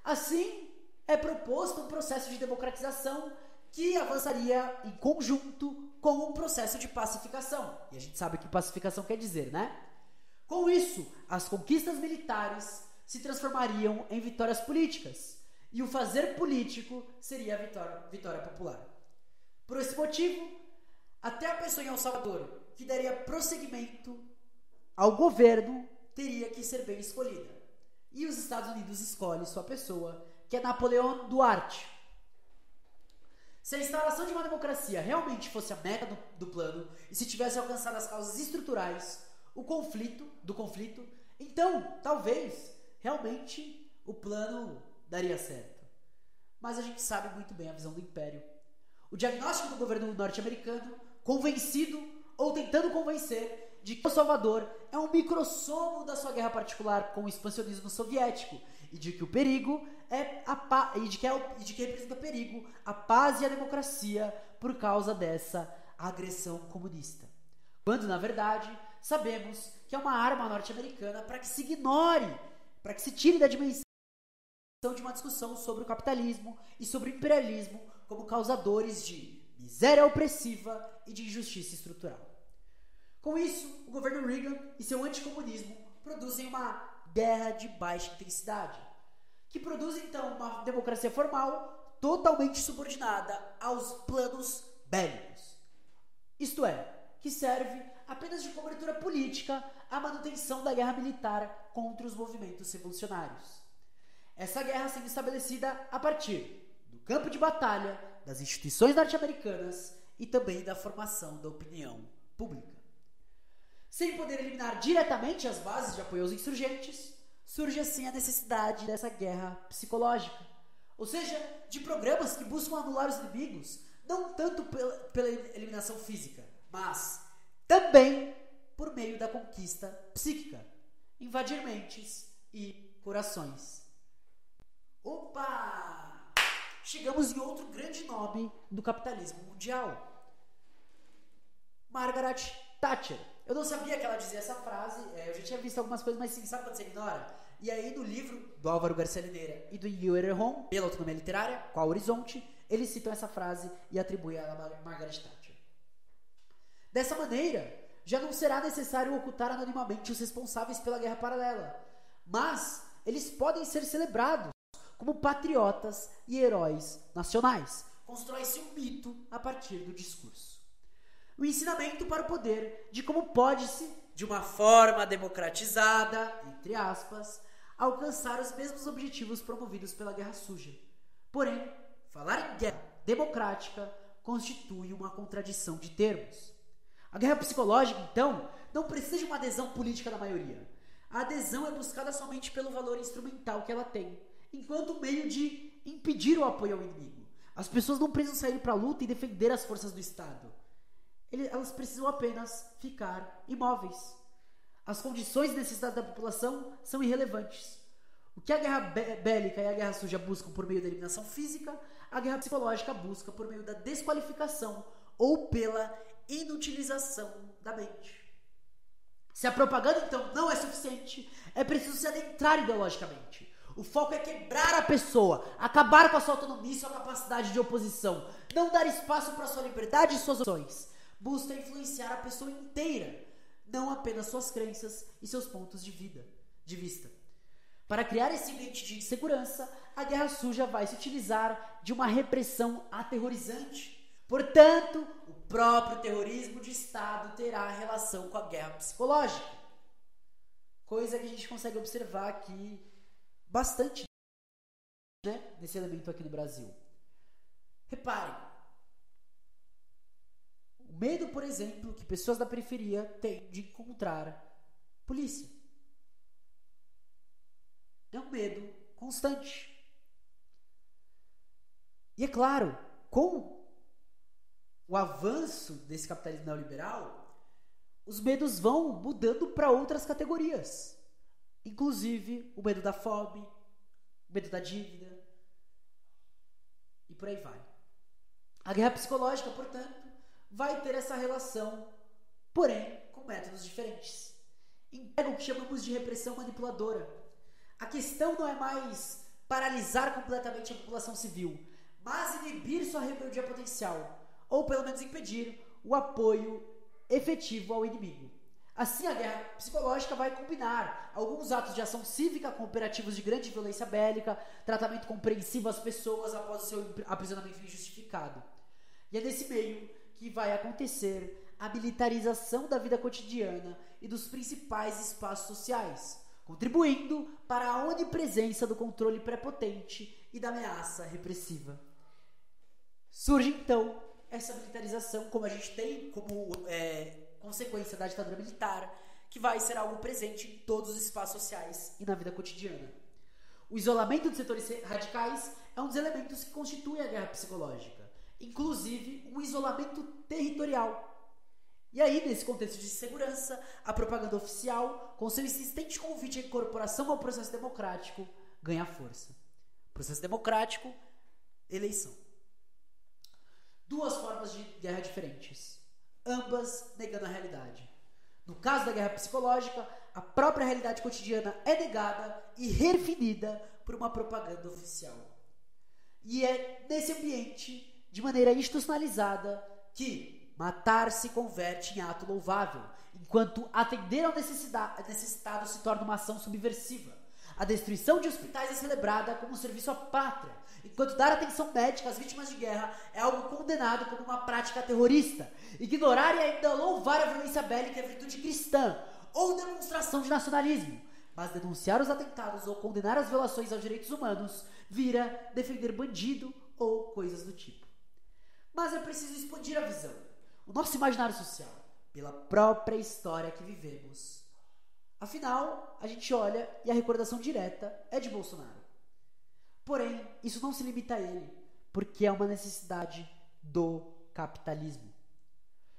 Assim, é proposto um processo de democratização que avançaria em conjunto com um processo de pacificação. E a gente sabe o que pacificação quer dizer, Com isso, as conquistas militares se transformariam em vitórias políticas e o fazer político seria a vitória popular. Por esse motivo, até a pessoa em El Salvador que daria prosseguimento ao governo teria que ser bem escolhida. E os Estados Unidos escolhem sua pessoa, que é Napoleão Duarte. Se a instalação de uma democracia realmente fosse a meta do plano e se tivesse alcançado as causas estruturais do conflito, então, talvez, realmente, o plano daria certo. Mas a gente sabe muito bem a visão do Império. O diagnóstico do governo norte-americano, convencido ou tentando convencer de que El Salvador é um microssomo da sua guerra particular com o expansionismo soviético e de que o perigo de que representa perigo a paz e a democracia por causa dessa agressão comunista. Quando, na verdade, sabemos que é uma arma norte-americana para que se ignore, para que se tire da dimensão de uma discussão sobre o capitalismo e sobre o imperialismo como causadores de miséria opressiva e de injustiça estrutural. Com isso, o governo Reagan e seu anticomunismo produzem uma guerra de baixa intensidade, que produz então uma democracia formal totalmente subordinada aos planos bélicos. Isto é, que serve apenas de cobertura política à manutenção da guerra militar contra os movimentos revolucionários. Essa guerra sendo estabelecida a partir do campo de batalha, das instituições norte-americanas e também da formação da opinião pública. Sem poder eliminar diretamente as bases de apoio aos insurgentes, surge assim a necessidade dessa guerra psicológica, ou seja, de programas que buscam anular os inimigos, não tanto pela eliminação física, mas também por meio da conquista psíquica, invadir mentes e corações. Opa! Chegamos em outro grande nome do capitalismo mundial. Margaret Thatcher. Eu não sabia que ela dizia essa frase, eu já tinha visto algumas coisas, mas sim, sabe quando você ignora? E aí no livro do Álvaro Garcia Lineira e do Yuri Erron, pela autonomia literária, Qual Horizonte, eles citam essa frase e atribuem ela a Margaret Thatcher. Dessa maneira, já não será necessário ocultar anonimamente os responsáveis pela guerra paralela, mas eles podem ser celebrados como patriotas e heróis nacionais. Constrói-se um mito a partir do discurso. O ensinamento para o poder de como pode-se, de uma forma democratizada, entre aspas, alcançar os mesmos objetivos promovidos pela guerra suja. Porém, falar em guerra democrática constitui uma contradição de termos. A guerra psicológica, então, não precisa de uma adesão política da maioria. A adesão é buscada somente pelo valor instrumental que ela tem, enquanto meio de impedir o apoio ao inimigo. As pessoas não precisam sair para a luta e defender as forças do Estado. Elas precisam apenas ficar imóveis. As condições de necessidade da população são irrelevantes. O que a guerra bélica e a guerra suja buscam por meio da eliminação física, a guerra psicológica busca por meio da desqualificação ou pela inutilização da mente. Se a propaganda, então, não é suficiente, é preciso se adentrar ideologicamente. O foco é quebrar a pessoa, acabar com a sua autonomia e sua capacidade de oposição, não dar espaço para sua liberdade e suas opções. Busca influenciar a pessoa inteira, não apenas suas crenças e seus pontos de vista. Para criar esse ambiente de insegurança, a guerra suja vai se utilizar de uma repressão aterrorizante. Portanto, o próprio terrorismo de Estado terá relação com a guerra psicológica. Coisa que a gente consegue observar aqui bastante, né, nesse elemento aqui no Brasil. Reparem. O medo, por exemplo, que pessoas da periferia têm de encontrar polícia. É um medo constante. E é claro, com o avanço desse capitalismo neoliberal, os medos vão mudando para outras categorias. Inclusive o medo da fome, o medo da dívida e por aí vai. A guerra psicológica, portanto, vai ter essa relação, porém com métodos diferentes. Emprega o que chamamos de repressão manipuladora. A questão não é mais paralisar completamente a população civil, mas inibir sua rebeldia potencial, ou pelo menos impedir o apoio efetivo ao inimigo. Assim, a guerra psicológica vai combinar alguns atos de ação cívica com operativos de grande violência bélica, tratamento compreensivo às pessoas após o seu aprisionamento injustificado. E é nesse meio que vai acontecer a militarização da vida cotidiana e dos principais espaços sociais, contribuindo para a onipresença do controle prepotente e da ameaça repressiva. Surge, então, essa militarização, como a gente tem como consequência da ditadura militar, que vai ser algo presente em todos os espaços sociais e na vida cotidiana. O isolamento de setores radicais é um dos elementos que constitui a guerra psicológica, inclusive um isolamento territorial. E aí, nesse contexto de segurança, a propaganda oficial, com seu insistente convite à incorporação ao processo democrático, ganha força. Processo democrático, eleição. Duas formas de guerra diferentes, ambas negando a realidade. No caso da guerra psicológica, a própria realidade cotidiana é negada e redefinida por uma propaganda oficial. E é nesse ambiente, de maneira institucionalizada, que matar se converte em ato louvável, enquanto atender ao necessitado se torna uma ação subversiva. A destruição de hospitais é celebrada como um serviço à pátria, enquanto dar atenção médica às vítimas de guerra é algo condenado como uma prática terrorista. Ignorar e ainda louvar a violência bélica é virtude cristã ou demonstração de nacionalismo. Mas denunciar os atentados ou condenar as violações aos direitos humanos vira defender bandido ou coisas do tipo. Mas é preciso expandir a visão. O nosso imaginário social, pela própria história que vivemos. Afinal, a gente olha e a recordação direta é de Bolsonaro. Porém, isso não se limita a ele, porque é uma necessidade do capitalismo.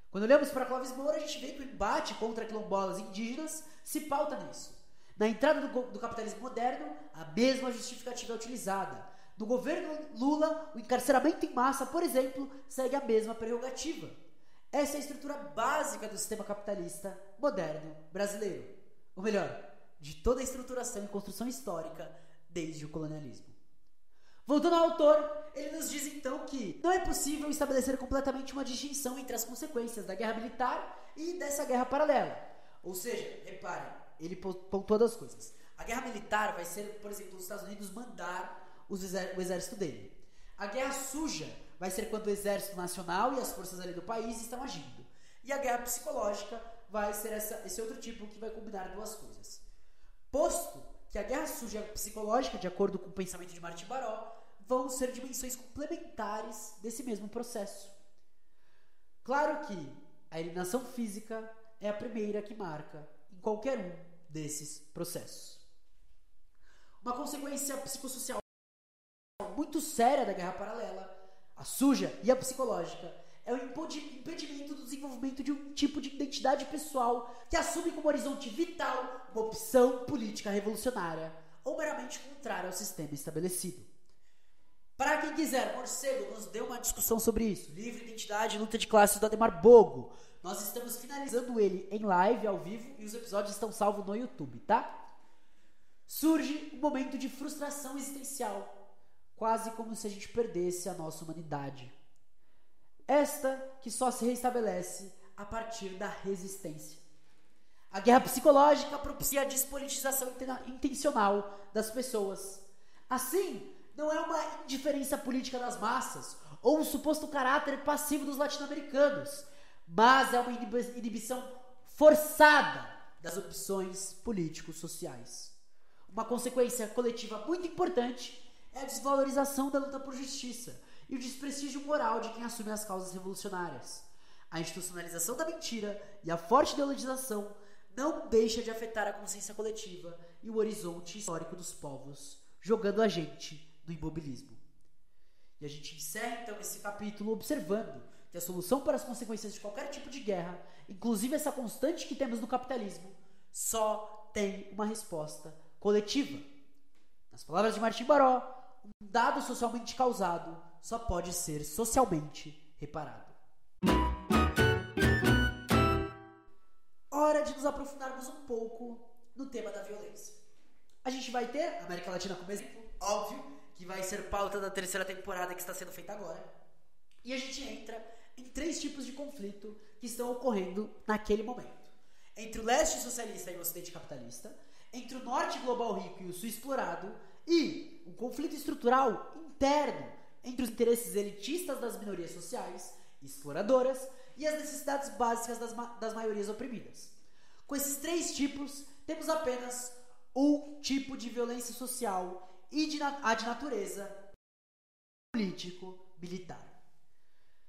Quando olhamos para Clóvis Moura, a gente vê que o embate contra quilombolas indígenas se pauta nisso. Na entrada do capitalismo moderno, a mesma justificativa é utilizada. No governo Lula, o encarceramento em massa, por exemplo, segue a mesma prerrogativa. Essa é a estrutura básica do sistema capitalista moderno brasileiro. Ou melhor, de toda a estruturação e construção histórica desde o colonialismo. Voltando ao autor, ele nos diz então que não é possível estabelecer completamente uma distinção entre as consequências da guerra militar e dessa guerra paralela. Ou seja, reparem, ele pontua duas coisas. A guerra militar vai ser, por exemplo, os Estados Unidos mandar o exército dele. A guerra suja vai ser quando o exército nacional e as forças ali do país estão agindo. E a guerra psicológica vai ser esse outro tipo que vai combinar duas coisas. Posto que a guerra suja e a psicológica, de acordo com o pensamento de Martim Baró, vão ser dimensões complementares desse mesmo processo. Claro que a eliminação física é a primeira que marca em qualquer um desses processos. Uma consequência psicossocial muito séria da guerra paralela, a suja e a psicológica, é o impedimento do desenvolvimento de um tipo de identidade pessoal que assume como horizonte vital uma opção política revolucionária ou meramente contrária ao sistema estabelecido. Para quem quiser, Morcego nos deu uma discussão sobre isso. Livre, Identidade e Luta de Classes, do Ademar Bogo. Nós estamos finalizando ele em live, ao vivo, e os episódios estão salvos no YouTube, tá? Surge um momento de frustração existencial, quase como se a gente perdesse a nossa humanidade. Esta que só se restabelece a partir da resistência. A guerra psicológica propicia a despolitização intencional das pessoas. Assim, não é uma indiferença política das massas ou um suposto caráter passivo dos latino-americanos, mas é uma inibição forçada das opções político-sociais. Uma consequência coletiva muito importante é a desvalorização da luta por justiça e o desprestígio moral de quem assume as causas revolucionárias. A institucionalização da mentira e a forte ideologização não deixa de afetar a consciência coletiva e o horizonte histórico dos povos, jogando a gente no imobilismo. E a gente encerra então esse capítulo observando que a solução para as consequências de qualquer tipo de guerra, inclusive essa constante que temos no capitalismo, só tem uma resposta coletiva. Nas palavras de Martim Baró, um dado socialmente causado só pode ser socialmente reparado. Hora de nos aprofundarmos um pouco no tema da violência. A gente vai ter a América Latina como exemplo, óbvio, que vai ser pauta da terceira temporada que está sendo feita agora. E a gente entra em 3 tipos de conflito que estão ocorrendo naquele momento. Entre o leste socialista e o ocidente capitalista, entre o norte global rico e o sul explorado, e um conflito estrutural interno entre os interesses elitistas das minorias sociais e exploradoras e as necessidades básicas das maiorias oprimidas. Com esses 3 tipos, temos apenas um tipo de violência social e a de natureza político-militar.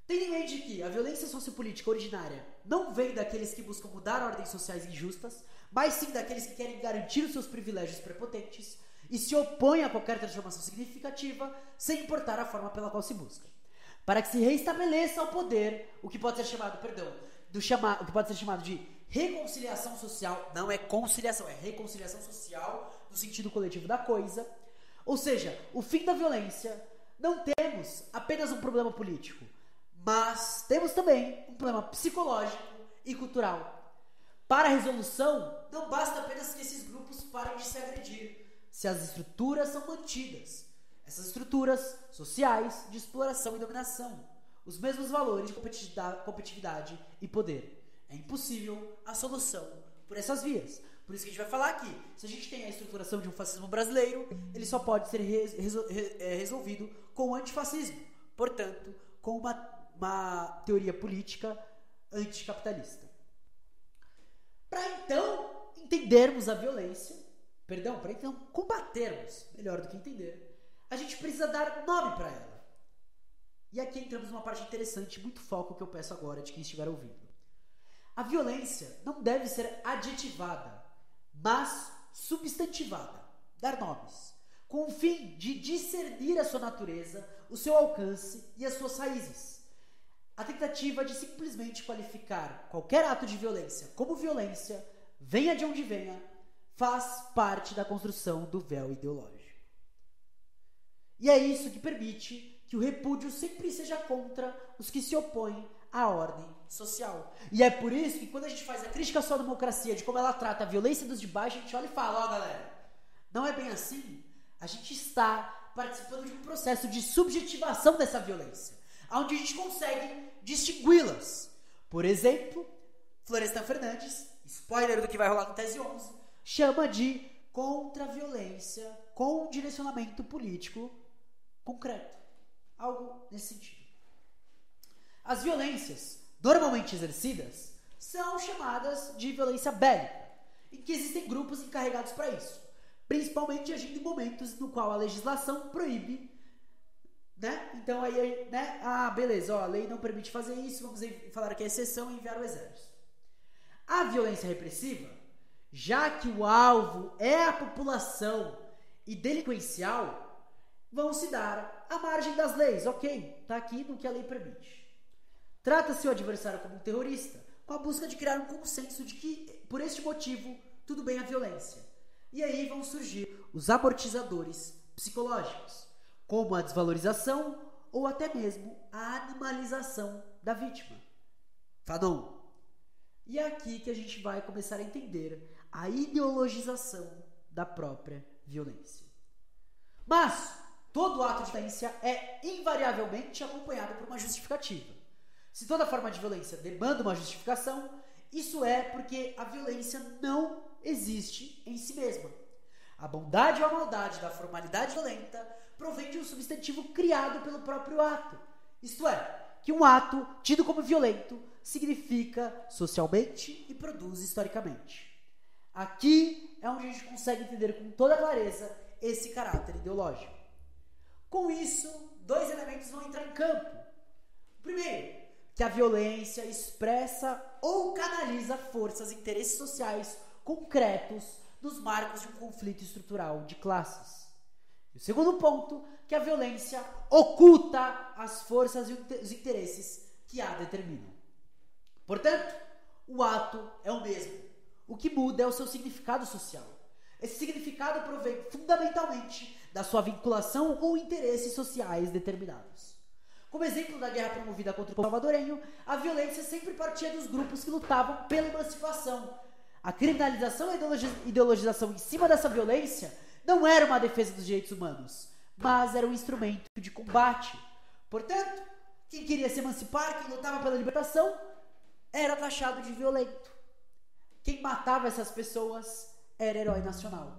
Tendo em mente que a violência sociopolítica originária não vem daqueles que buscam mudar ordens sociais injustas, mas sim daqueles que querem garantir os seus privilégios prepotentes e se opõem a qualquer transformação significativa, sem importar a forma pela qual se busca. Para que se reestabeleça o poder, o que pode ser chamado, o que pode ser chamado de reconciliação social, não é conciliação, é reconciliação social no sentido coletivo da coisa. Ou seja, o fim da violência, não temos apenas um problema político, mas temos também um problema psicológico e cultural. Para a resolução, não basta apenas que esses grupos parem de se agredir, se as estruturas são mantidas. Essas estruturas sociais de exploração e dominação, os mesmos valores de competitividade e poder. É impossível a solução por essas vias. Por isso que a gente vai falar aqui. Se a gente tem a estruturação de um fascismo brasileiro, ele só pode ser resolvido com o antifascismo. Portanto, com uma teoria política anticapitalista. Para então entendermos a violência, para então combatermos, melhor do que entender, a gente precisa dar nome para ela. E aqui entramos numa parte interessante, muito foco que eu peço agora de quem estiver ouvindo. A violência não deve ser adjetivada, mas substantivada, dar nomes, com o fim de discernir a sua natureza, o seu alcance e as suas raízes. A tentativa de simplesmente qualificar qualquer ato de violência como violência, venha de onde venha, faz parte da construção do véu ideológico. E é isso que permite que o repúdio sempre seja contra os que se opõem à ordem social. E é por isso que quando a gente faz a crítica à sua democracia, de como ela trata a violência dos de baixo, a gente olha e fala, galera, não é bem assim. A gente está participando de um processo de subjetivação dessa violência, onde a gente consegue distingui-las. Por exemplo, Florestan Fernandes, spoiler do que vai rolar no Tese 11, chama de contra-violência com um direcionamento político concreto. Algo nesse sentido. As violências normalmente exercidas são chamadas de violência bélica, em que existem grupos encarregados para isso, principalmente agindo em momentos no qual a legislação proíbe, né? Então aí, né? Beleza, a lei não permite fazer isso, vamos falar que é exceção e enviar o exército. A violência repressiva, já que o alvo é a população e delinquencial, vão se dar à margem das leis, ok, está aqui no que a lei permite. Trata-se o adversário como um terrorista, com a busca de criar um consenso de que, por este motivo, tudo bem a violência. E aí vão surgir os amortizadores psicológicos, como a desvalorização ou até mesmo a animalização da vítima. Fanon. E é aqui que a gente vai começar a entender a ideologização da própria violência. Mas todo ato de violência é invariavelmente acompanhado por uma justificativa. Se toda forma de violência demanda uma justificação, isso é porque a violência não existe em si mesma. A bondade ou a maldade da formalidade violenta provém de um substantivo criado pelo próprio ato. Isto é, que um ato tido como violento significa socialmente e produz historicamente. Aqui é onde a gente consegue entender com toda clareza esse caráter ideológico. Com isso, dois elementos vão entrar em campo. Primeiro, que a violência expressa ou canaliza forças e interesses sociais concretos nos marcos de um conflito estrutural de classes. E o segundo ponto, que a violência oculta as forças e os interesses que a determinam. Portanto, o ato é o mesmo. O que muda é o seu significado social. Esse significado provém fundamentalmente da sua vinculação com interesses sociais determinados. Como exemplo da guerra promovida contra o povo salvadorenho, a violência sempre partia dos grupos que lutavam pela emancipação. A criminalização e a ideologização em cima dessa violência não era uma defesa dos direitos humanos, mas era um instrumento de combate. Portanto, quem queria se emancipar, quem lutava pela libertação, era taxado de violento. Quem matava essas pessoas era herói nacional.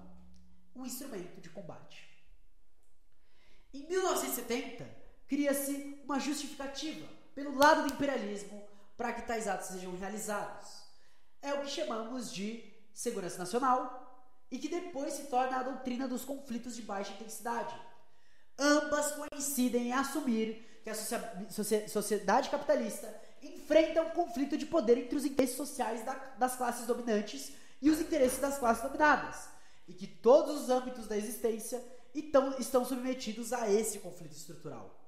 Um instrumento de combate. Em 1970, cria-se uma justificativa pelo lado do imperialismo para que tais atos sejam realizados. É o que chamamos de segurança nacional e que depois se torna a doutrina dos conflitos de baixa intensidade. Ambas coincidem em assumir que a sociedade capitalista enfrenta um conflito de poder entre os interesses sociais das classes dominantes e os interesses das classes dominadas, e que todos os âmbitos da existência estão submetidos a esse conflito estrutural.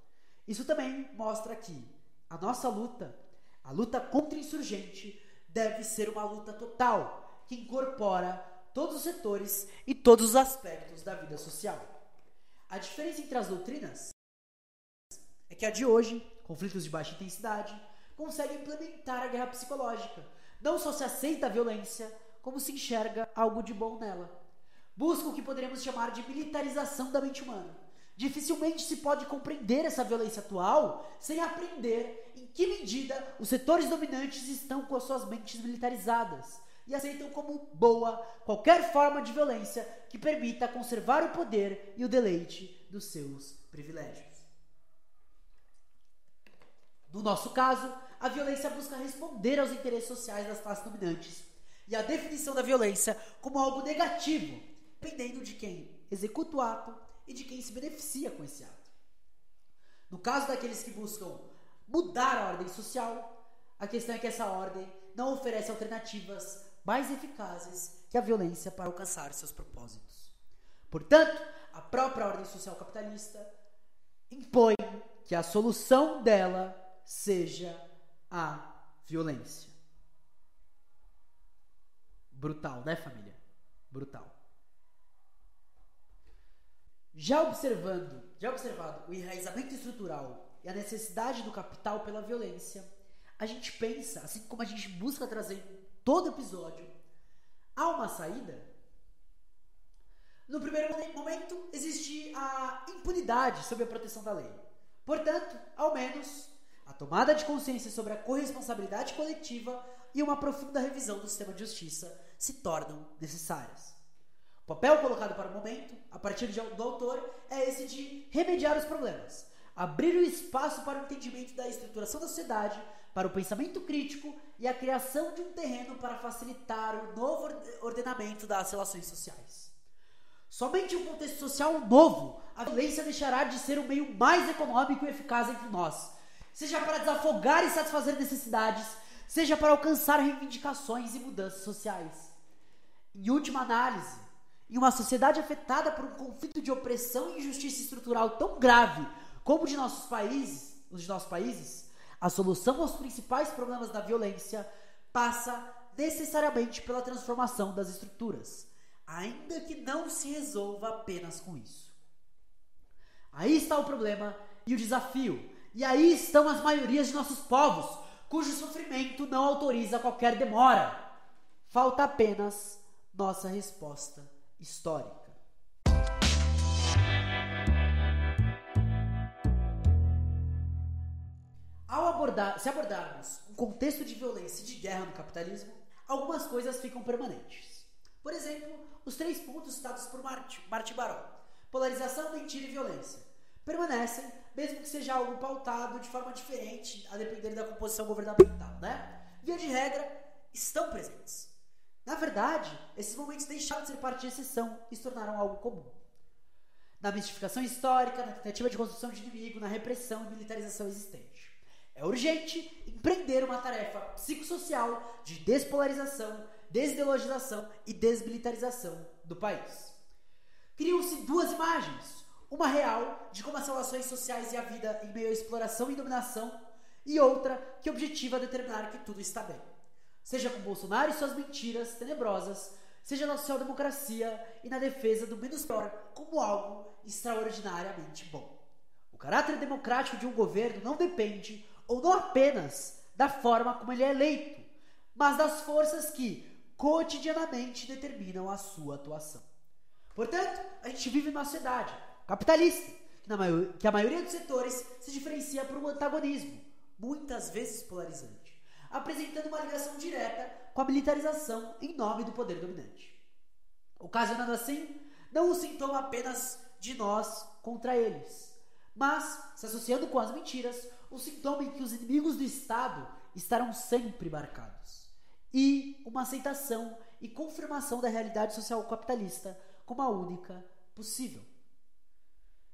Isso também mostra que a nossa luta, a luta contra-insurgente, deve ser uma luta total, que incorpora todos os setores e todos os aspectos da vida social. A diferença entre as doutrinas é que a de hoje, conflitos de baixa intensidade, consegue implementar a guerra psicológica. Não só se aceita a violência, como se enxerga algo de bom nela. Busca o que poderíamos chamar de militarização da mente humana. Dificilmente se pode compreender essa violência atual sem aprender em que medida os setores dominantes estão com as suas mentes militarizadas e aceitam como boa qualquer forma de violência que permita conservar o poder e o deleite dos seus privilégios. No nosso caso, a violência busca responder aos interesses sociais das classes dominantes e a definição da violência como algo negativo, dependendo de quem executa o ato e de quem se beneficia com esse ato. No caso daqueles que buscam mudar a ordem social, a questão é que essa ordem não oferece alternativas mais eficazes que a violência para alcançar seus propósitos. Portanto, a própria ordem social capitalista impõe que a solução dela seja a violência. Brutal, né, família? Brutal. Já observado o enraizamento estrutural e a necessidade do capital pela violência, a gente pensa, assim como a gente busca trazer em todo episódio, há uma saída? No primeiro momento, existe a impunidade sob a proteção da lei. Portanto, ao menos, a tomada de consciência sobre a corresponsabilidade coletiva e uma profunda revisão do sistema de justiça se tornam necessárias. O papel colocado para o momento, a partir do autor, é esse de remediar os problemas, abrir o espaço para o entendimento da estruturação da sociedade, para o pensamento crítico e a criação de um terreno para facilitar o novo ordenamento das relações sociais. Somente em um contexto social novo, a violência deixará de ser o meio mais econômico e eficaz entre nós, seja para desafogar e satisfazer necessidades, seja para alcançar reivindicações e mudanças sociais. Em última análise, em uma sociedade afetada por um conflito de opressão e injustiça estrutural tão grave como os de nossos países, a solução aos principais problemas da violência passa necessariamente pela transformação das estruturas, ainda que não se resolva apenas com isso. Aí está o problema e o desafio, e aí estão as maiorias de nossos povos, cujo sofrimento não autoriza qualquer demora. Falta apenas nossa resposta histórica. Se abordarmos um contexto de violência e de guerra no capitalismo, algumas coisas ficam permanentes. Por exemplo, os 3 pontos citados por Martin Baró: polarização, mentira e violência, permanecem, mesmo que seja algo pautado de forma diferente a depender da composição governamental, né? Via de regra, estão presentes. Na verdade, esses momentos deixaram de ser parte de exceção e se tornaram algo comum. Na mistificação histórica, na tentativa de construção de inimigo, na repressão e militarização existente. É urgente empreender uma tarefa psicossocial de despolarização, desideologização e desmilitarização do país. Criam-se 2 imagens, uma real de como as relações sociais e a vida em meio à exploração e dominação, e outra que objetiva determinar que tudo está bem. Seja com Bolsonaro e suas mentiras tenebrosas, seja na social-democracia e na defesa do menos pior como algo extraordinariamente bom. O caráter democrático de um governo não depende, ou não apenas, da forma como ele é eleito, mas das forças que cotidianamente determinam a sua atuação. Portanto, a gente vive numa sociedade capitalista, que a maioria dos setores se diferencia por um antagonismo, muitas vezes polarizante, apresentando uma ligação direta com a militarização em nome do poder dominante. Ocasionando assim, não um sintoma apenas de nós contra eles, mas, se associando com as mentiras, o sintoma em que os inimigos do Estado estarão sempre marcados, e uma aceitação e confirmação da realidade social capitalista como a única possível.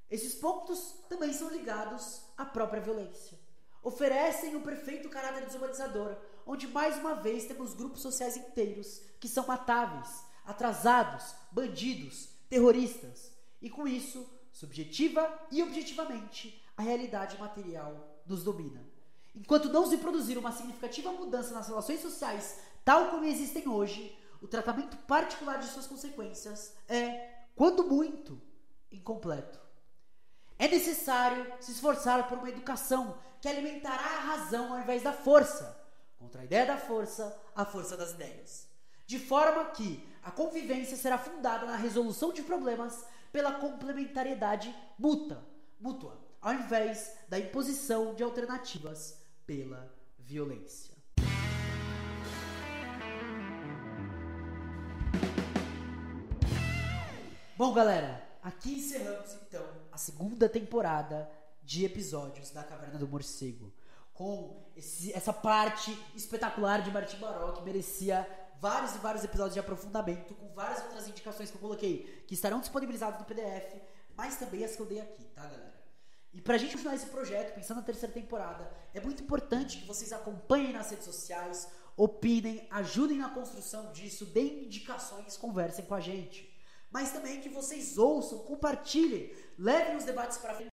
Esses pontos também são ligados à própria violência. Oferecem um perfeito caráter desumanizador, onde mais uma vez temos grupos sociais inteiros que são matáveis, atrasados, bandidos, terroristas, e com isso, subjetiva e objetivamente, a realidade material nos domina. Enquanto não se produzir uma significativa mudança nas relações sociais tal como existem hoje, o tratamento particular de suas consequências é, quando muito, incompleto. É necessário se esforçar por uma educação que alimentará a razão ao invés da força, contra a ideia da força, a força das ideias, de forma que a convivência será fundada na resolução de problemas pela complementariedade mútua, ao invés da imposição de alternativas pela violência. Bom, galera, aqui encerramos então a 2ª temporada de episódios da Caverna do Morcego, com essa parte espetacular de Martin Baró, que merecia vários e vários episódios de aprofundamento, com várias outras indicações que eu coloquei, que estarão disponibilizadas no PDF, mas também as que eu dei aqui, tá, galera? E pra gente continuar esse projeto, pensando na 3ª temporada, é muito importante que vocês acompanhem nas redes sociais, opinem, ajudem na construção disso, deem indicações, conversem com a gente. Mas também que vocês ouçam, compartilhem, levem os debates para frente,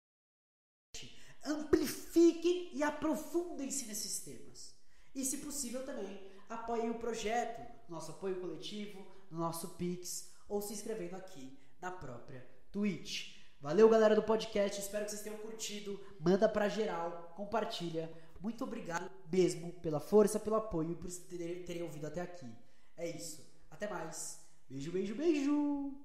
amplifiquem e aprofundem-se nesses temas. E, se possível, também apoiem o projeto, nosso apoio coletivo, no nosso Pix, ou se inscrevendo aqui na própria Twitch. Valeu, galera do podcast, espero que vocês tenham curtido, manda pra geral, compartilha. Muito obrigado mesmo pela força, pelo apoio e por terem ouvido até aqui. É isso, até mais. Beijo, beijo, beijo!